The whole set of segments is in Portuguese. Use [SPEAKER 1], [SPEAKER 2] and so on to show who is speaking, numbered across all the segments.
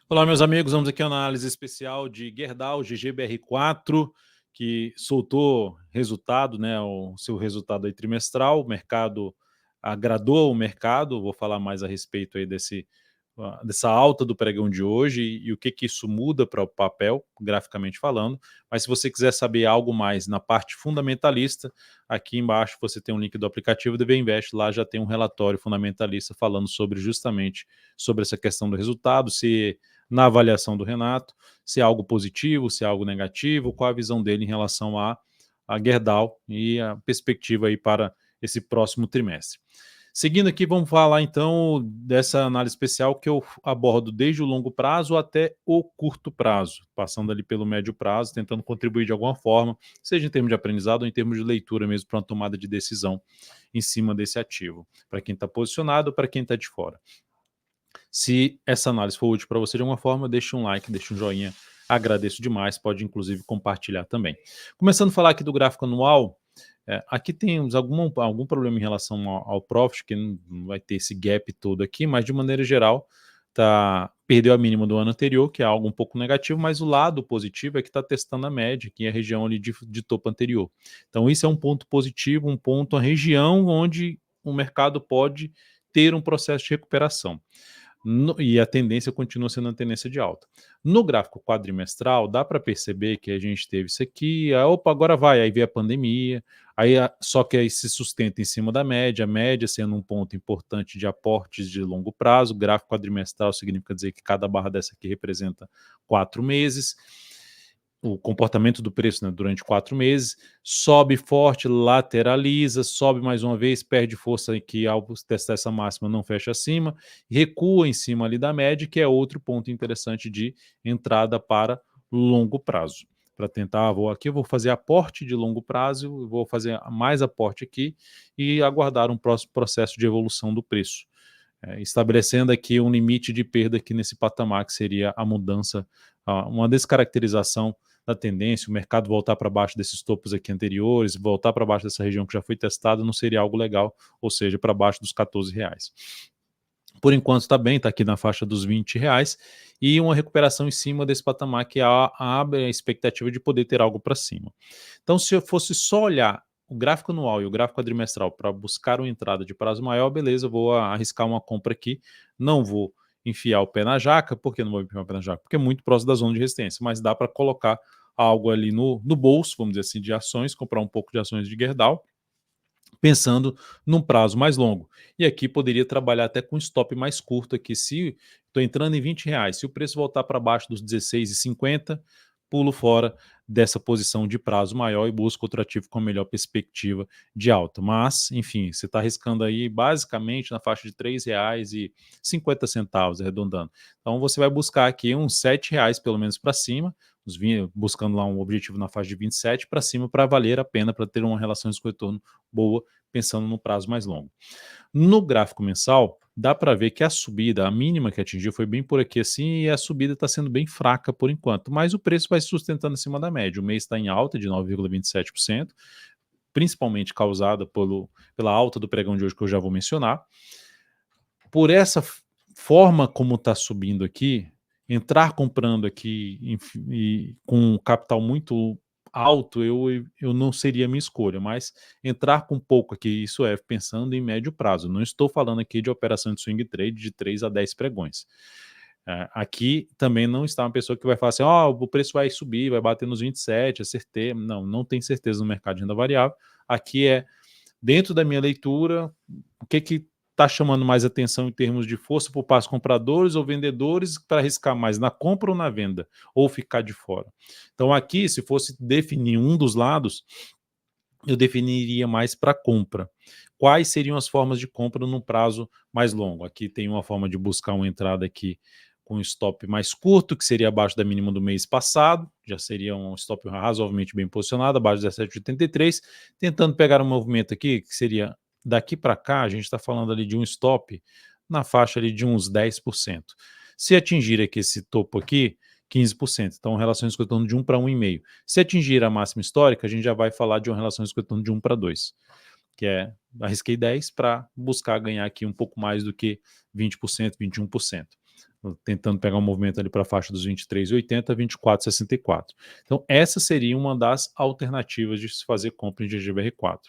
[SPEAKER 1] Olá, meus amigos, vamos aqui a uma análise especial de Gerdau GGBR4, que soltou resultado, né, o seu resultado aí trimestral. O mercado agradou o mercado. Vou falar mais a respeito aí dessa alta do pregão de hoje e o que que isso muda para o papel, graficamente falando. Mas se você quiser saber algo mais na parte fundamentalista, aqui embaixo você tem um link do aplicativo do Invest. Lá já tem um relatório fundamentalista falando justamente sobre essa questão do resultado, se na avaliação do Renato, se é algo positivo, se é algo negativo, qual a visão dele em relação a Gerdau e a perspectiva aí para esse próximo trimestre. Seguindo aqui, vamos falar então dessa análise especial que eu abordo desde o longo prazo até o curto prazo, passando ali pelo médio prazo, tentando contribuir de alguma forma, seja em termos de aprendizado ou em termos de leitura mesmo, para uma tomada de decisão em cima desse ativo, para quem está posicionado ou para quem está de fora. Se essa análise for útil para você de alguma forma, deixe um like, deixe um joinha, agradeço demais, pode inclusive compartilhar também. Começando a falar aqui do gráfico anual, aqui temos algum problema em relação ao profit, que não vai ter esse gap todo aqui, mas de maneira geral, perdeu a mínima do ano anterior, que é algo um pouco negativo, mas o lado positivo é que está testando a média, que é a região ali de topo anterior. Então isso é um ponto positivo, a região onde o mercado pode ter um processo de recuperação. E a tendência continua sendo a tendência de alta. No gráfico quadrimestral, dá para perceber que a gente teve isso aqui, opa, agora vai, aí veio a pandemia, só que aí se sustenta em cima da média, a média sendo um ponto importante de aportes de longo prazo. Gráfico quadrimestral significa dizer que cada barra dessa aqui representa 4 meses. O comportamento do preço, né, durante 4 meses, sobe forte, lateraliza, sobe mais uma vez, perde força aqui ao testar essa máxima, não fecha acima, recua em cima ali da média, que é outro ponto interessante de entrada para longo prazo. Para tentar, vou fazer aporte de longo prazo, vou fazer mais aporte aqui e aguardar um próximo processo de evolução do preço. Estabelecendo aqui um limite de perda aqui nesse patamar, que seria a mudança, uma descaracterização da tendência, o mercado voltar para baixo desses topos aqui anteriores, voltar para baixo dessa região que já foi testada, não seria algo legal, ou seja, para baixo dos R$14. Por enquanto está bem, está aqui na faixa dos R$20 e uma recuperação em cima desse patamar que abre a expectativa de poder ter algo para cima. Então, se eu fosse só olhar o gráfico anual e o gráfico quadrimestral para buscar uma entrada de prazo maior, beleza, eu vou arriscar uma compra aqui, não vou enfiar o pé na jaca. Por que não vou enfiar o pé na jaca? Porque é muito próximo da zona de resistência, mas dá para colocar algo ali no bolso, vamos dizer assim, de ações, comprar um pouco de ações de Gerdau, pensando num prazo mais longo. E aqui poderia trabalhar até com stop mais curto aqui. Se estou entrando em R$20, se o preço voltar para baixo dos 16,50, pulo fora dessa posição de prazo maior e busco outro ativo com melhor perspectiva de alta. Mas, enfim, você está arriscando aí basicamente na faixa de R$3,50, arredondando. Então você vai buscar aqui uns R$7 pelo menos para cima, buscando lá um objetivo na faixa de 27 para cima, para valer a pena, para ter uma relação de retorno boa, pensando no prazo mais longo. No gráfico mensal, dá para ver que a subida, a mínima que atingiu, foi bem por aqui assim, e a subida está sendo bem fraca por enquanto, mas o preço vai se sustentando acima da média. O mês está em alta de 9,27%, principalmente causada pela alta do pregão de hoje, que eu já vou mencionar. Por essa forma como está subindo aqui, entrar comprando aqui e com um capital muito alto, eu não seria a minha escolha, mas entrar com pouco aqui, isso é pensando em médio prazo. Não estou falando aqui de operação de swing trade de 3 a 10 pregões. Aqui também não está uma pessoa que vai falar assim, o preço vai subir, vai bater nos 27, é certeza. Não tem certeza no mercado de renda variável. Aqui é dentro da minha leitura, o que está chamando mais atenção em termos de força por parte compradores ou vendedores, para arriscar mais na compra ou na venda, ou ficar de fora. Então aqui, se fosse definir um dos lados, eu definiria mais para compra. Quais seriam as formas de compra no prazo mais longo? Aqui tem uma forma de buscar uma entrada aqui com um stop mais curto, que seria abaixo da mínima do mês passado, já seria um stop razoavelmente bem posicionado, abaixo de 17,83, tentando pegar um movimento aqui, que seria daqui para cá, a gente está falando ali de um stop na faixa ali de uns 10%. Se atingir aqui esse topo aqui, 15%. Então, relações com retorno de 1 para 1,5. Se atingir a máxima histórica, a gente já vai falar de uma relações com retorno de 1 para 2, que é, arrisquei 10 para buscar ganhar aqui um pouco mais do que 20%, 21%. tentando pegar um movimento ali para a faixa dos 23,80 a 24,64. Então essa seria uma das alternativas de se fazer compra em GGBR4.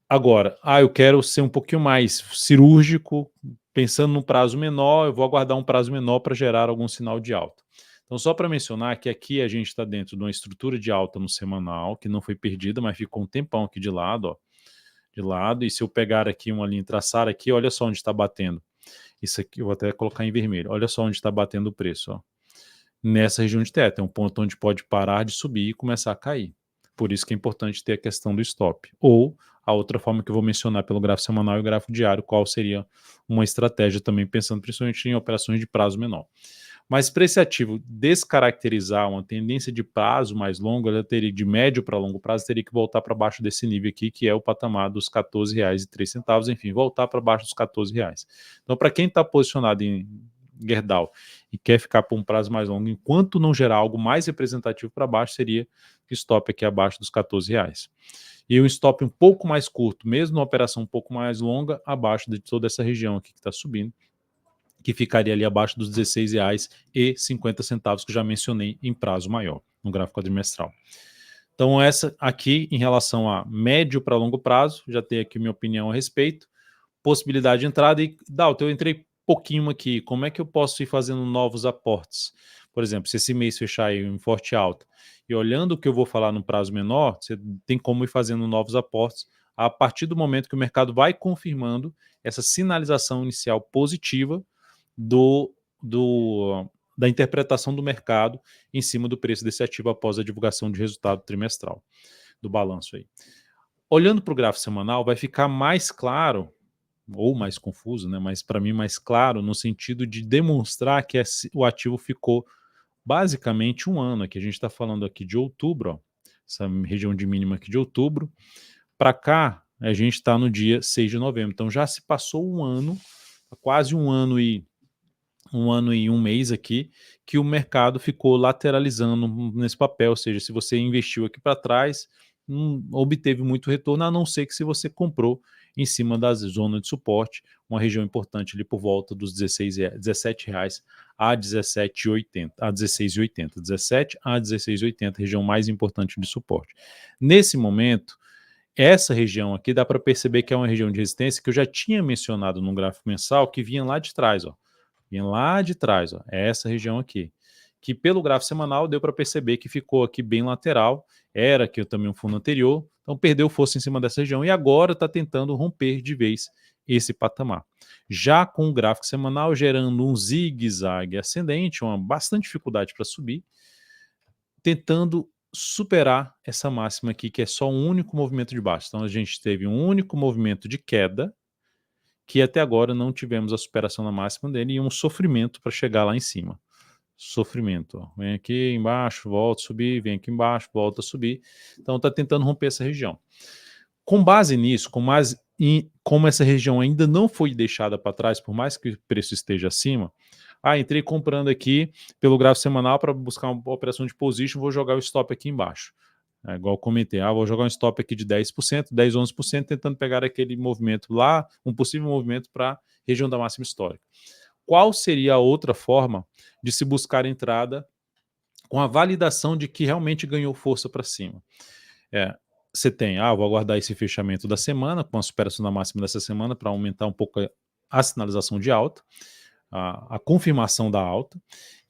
[SPEAKER 1] Agora, eu quero ser um pouquinho mais cirúrgico, pensando num prazo menor, eu vou aguardar um prazo menor para gerar algum sinal de alta. Então, só para mencionar que aqui a gente está dentro de uma estrutura de alta no semanal, que não foi perdida, mas ficou um tempão aqui de lado, ó, de lado, e se eu pegar aqui uma linha e traçar aqui, olha só onde está batendo. Isso aqui eu vou até colocar em vermelho, olha só onde está batendo o preço, ó. Nessa região de teto, é um ponto onde pode parar de subir e começar a cair. Por isso que é importante ter a questão do stop. Ou a outra forma que eu vou mencionar pelo gráfico semanal e o gráfico diário, qual seria uma estratégia também, pensando principalmente em operações de prazo menor. Mas para esse ativo descaracterizar uma tendência de prazo mais longo, ela teria de médio para longo prazo, teria que voltar para baixo desse nível aqui, que é o patamar dos R$ 14,03, enfim, voltar para baixo dos R$ 14. Então, para quem está posicionado em Gerdau e quer ficar por um prazo mais longo, enquanto não gerar algo mais representativo para baixo, seria stop aqui abaixo dos R$ 14. E um stop um pouco mais curto, mesmo numa operação um pouco mais longa, abaixo de toda essa região aqui que está subindo, que ficaria ali abaixo dos R$ 16,50 que eu já mencionei em prazo maior, no gráfico quadrimestral. Então essa aqui, em relação a médio para longo prazo, já tenho aqui minha opinião a respeito, possibilidade de entrada e, Dalton, eu entrei pouquinho aqui, como é que eu posso ir fazendo novos aportes? Por exemplo, se esse mês fechar aí em forte alta, e olhando o que eu vou falar no prazo menor, você tem como ir fazendo novos aportes a partir do momento que o mercado vai confirmando essa sinalização inicial positiva do, da interpretação do mercado em cima do preço desse ativo após a divulgação de resultado trimestral, do balanço aí. Olhando para o gráfico semanal, vai ficar mais claro, ou mais confuso, né, mas para mim mais claro, no sentido de demonstrar que o ativo ficou basicamente um ano, aqui a gente está falando aqui de outubro, ó, essa região de mínima aqui de outubro, para cá a gente está no dia 6 de novembro, então já se passou um ano, quase um ano e um mês aqui, que o mercado ficou lateralizando nesse papel, ou seja, se você investiu aqui para trás, não obteve muito retorno, a não ser que se você comprou em cima da zona de suporte, uma região importante ali por volta dos R$17 a 17,80, a 16,80, 17 a 16,80, região mais importante de suporte. Nesse momento, essa região aqui dá para perceber que é uma região de resistência que eu já tinha mencionado no gráfico mensal, que vinha lá de trás, ó. Vinha lá de trás, ó, é essa região aqui, que pelo gráfico semanal deu para perceber que ficou aqui bem lateral, era aqui também um fundo anterior, então perdeu força em cima dessa região e agora está tentando romper de vez esse patamar. Já com o gráfico semanal gerando um zigue-zague ascendente, uma bastante dificuldade para subir, tentando superar essa máxima aqui, que é só um único movimento de baixo. Então a gente teve um único movimento de queda, que até agora não tivemos a superação da máxima dele e um sofrimento para chegar lá em cima. Sofrimento, ó. Vem aqui embaixo, volta a subir, vem aqui embaixo, volta a subir. Então está tentando romper essa região. Com base nisso, como essa região ainda não foi deixada para trás, por mais que o preço esteja acima, entrei comprando aqui pelo gráfico semanal para buscar uma operação de position, vou jogar o stop aqui embaixo. É igual eu comentei, vou jogar um stop aqui de 10%, 10, 11%, tentando pegar aquele movimento lá, um possível movimento para a região da máxima histórica. Qual seria a outra forma de se buscar entrada com a validação de que realmente ganhou força para cima? Você tem, vou aguardar esse fechamento da semana, com a superação da máxima dessa semana, para aumentar um pouco a sinalização de alta, a confirmação da alta,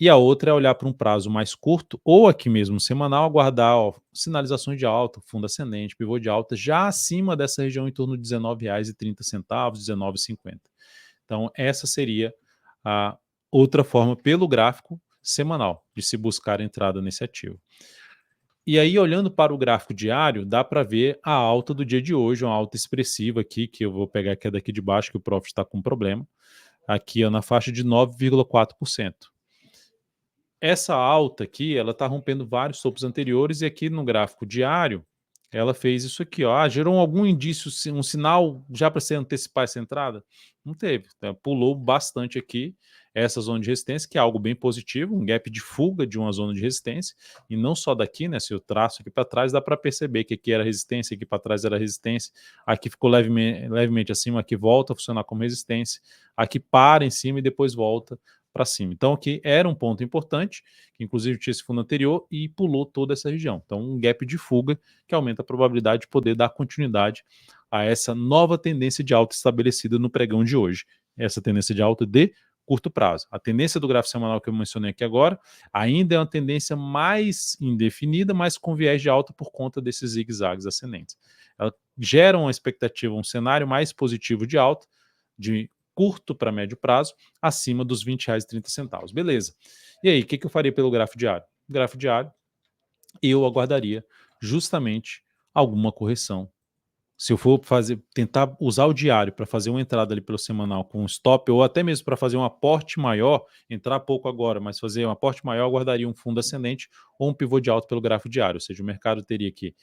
[SPEAKER 1] e a outra é olhar para um prazo mais curto, ou aqui mesmo semanal, aguardar sinalizações de alta, fundo ascendente, pivô de alta, já acima dessa região em torno de R$19,30, R$19,50. Então essa seria a outra forma pelo gráfico semanal de se buscar entrada nesse ativo. E aí, olhando para o gráfico diário, dá para ver a alta do dia de hoje, uma alta expressiva aqui, que eu vou pegar aqui daqui de baixo, que o Profit está com problema, aqui na faixa de 9,4%. Essa alta aqui, ela está rompendo vários topos anteriores e aqui no gráfico diário, ela fez isso aqui, ó. Gerou algum indício, um sinal já para se antecipar essa entrada? Não teve, tá? Pulou bastante aqui essa zona de resistência, que é algo bem positivo, um gap de fuga de uma zona de resistência, e não só daqui, né? Se eu traço aqui para trás, dá para perceber que aqui era resistência, aqui para trás era resistência, aqui ficou levemente acima, aqui volta a funcionar como resistência, aqui para em cima e depois volta para cima. Então aqui era um ponto importante, que inclusive tinha esse fundo anterior e pulou toda essa região. Então um gap de fuga que aumenta a probabilidade de poder dar continuidade a essa nova tendência de alta estabelecida no pregão de hoje. Essa tendência de alta de curto prazo. A tendência do gráfico semanal que eu mencionei aqui agora ainda é uma tendência mais indefinida, mas com viés de alta por conta desses zigue-zagues ascendentes. Ela gera uma expectativa, um cenário mais positivo de alta, de curto para médio prazo, acima dos R$ 20,30. Beleza. E aí, o que eu faria pelo gráfico diário? O gráfico diário, eu aguardaria justamente alguma correção. Se eu for tentar usar o diário para fazer uma entrada ali pelo semanal com um stop, ou até mesmo para fazer um aporte maior, entrar pouco agora, mas fazer um aporte maior, eu guardaria um fundo ascendente ou um pivô de alta pelo gráfico diário. Ou seja, o mercado teria que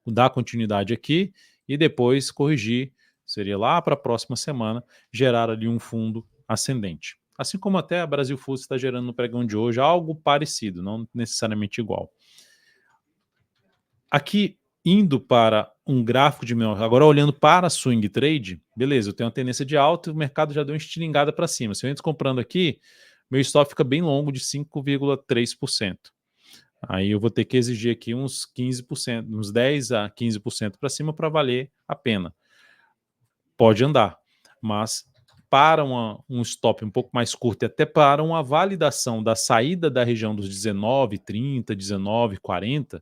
[SPEAKER 1] dar continuidade aqui e depois corrigir, seria lá para a próxima semana, gerar ali um fundo ascendente. Assim como até a Brasil Futs está gerando no pregão de hoje, algo parecido, não necessariamente igual. Aqui, indo para um gráfico de menor, agora olhando para swing trade, beleza, eu tenho uma tendência de alta e o mercado já deu uma estilingada para cima. Se eu entro comprando aqui, meu stop fica bem longo de 5,3%. Aí eu vou ter que exigir aqui uns 15%, uns 10 a 15% para cima para valer a pena. Pode andar, mas para um stop um pouco mais curto e até para uma validação da saída da região dos 19,30, 19,40,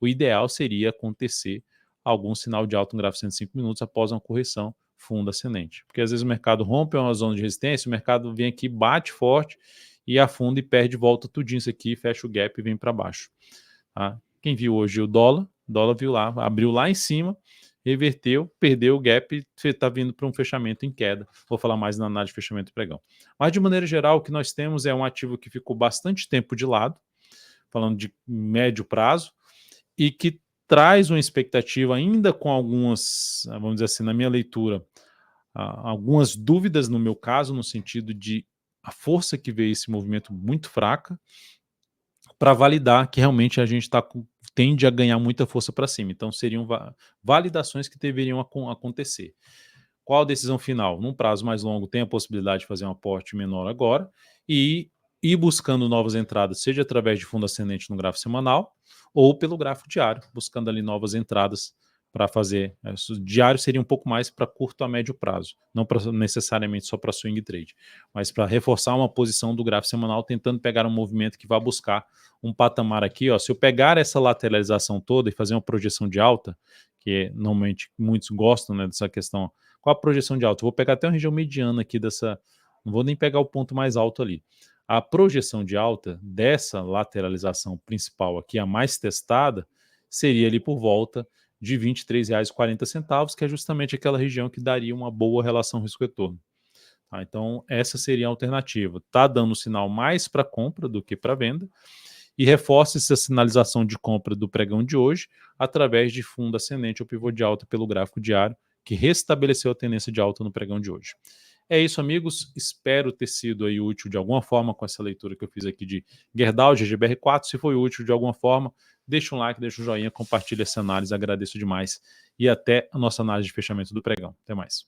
[SPEAKER 1] o ideal seria acontecer algum sinal de alta no gráfico de 105 minutos após uma correção fundo ascendente. Porque às vezes o mercado rompe uma zona de resistência, o mercado vem aqui, bate forte e afunda e perde, volta tudinho isso aqui, fecha o gap e vem para baixo. Tá? Quem viu hoje o dólar viu lá, abriu lá em cima, reverteu, perdeu o gap e está vindo para um fechamento em queda. Vou falar mais na análise de fechamento do pregão. Mas, de maneira geral, o que nós temos é um ativo que ficou bastante tempo de lado, falando de médio prazo, e que traz uma expectativa ainda com algumas, vamos dizer assim, na minha leitura, algumas dúvidas no meu caso, no sentido de a força que veio esse movimento muito fraca, para validar que realmente a gente tende a ganhar muita força para cima. Então, seriam validações que deveriam acontecer. Qual a decisão final? Num prazo mais longo, tem a possibilidade de fazer um aporte menor agora e ir buscando novas entradas, seja através de fundo ascendente no gráfico semanal ou pelo gráfico diário, buscando ali novas entradas para fazer. Diário seria um pouco mais para curto a médio prazo, não necessariamente só para swing trade, mas para reforçar uma posição do gráfico semanal, tentando pegar um movimento que vai buscar um patamar aqui. Ó, se eu pegar essa lateralização toda e fazer uma projeção de alta, que normalmente muitos gostam, né, dessa questão, qual a projeção de alta? Eu vou pegar até uma região mediana aqui dessa, não vou nem pegar o ponto mais alto ali. A projeção de alta dessa lateralização principal aqui, a mais testada, seria ali por volta de R$ 23,40, que é justamente aquela região que daria uma boa relação risco-retorno. Tá? Então, essa seria a alternativa. Está dando sinal mais para compra do que para venda, e reforça essa sinalização de compra do pregão de hoje através de fundo ascendente ou pivô de alta pelo gráfico diário, que restabeleceu a tendência de alta no pregão de hoje. É isso, amigos. Espero ter sido aí útil de alguma forma com essa leitura que eu fiz aqui de Gerdau, GGBR4. Se foi útil de alguma forma, deixa um like, deixa um joinha, compartilha essa análise. Agradeço demais. E até a nossa análise de fechamento do pregão. Até mais.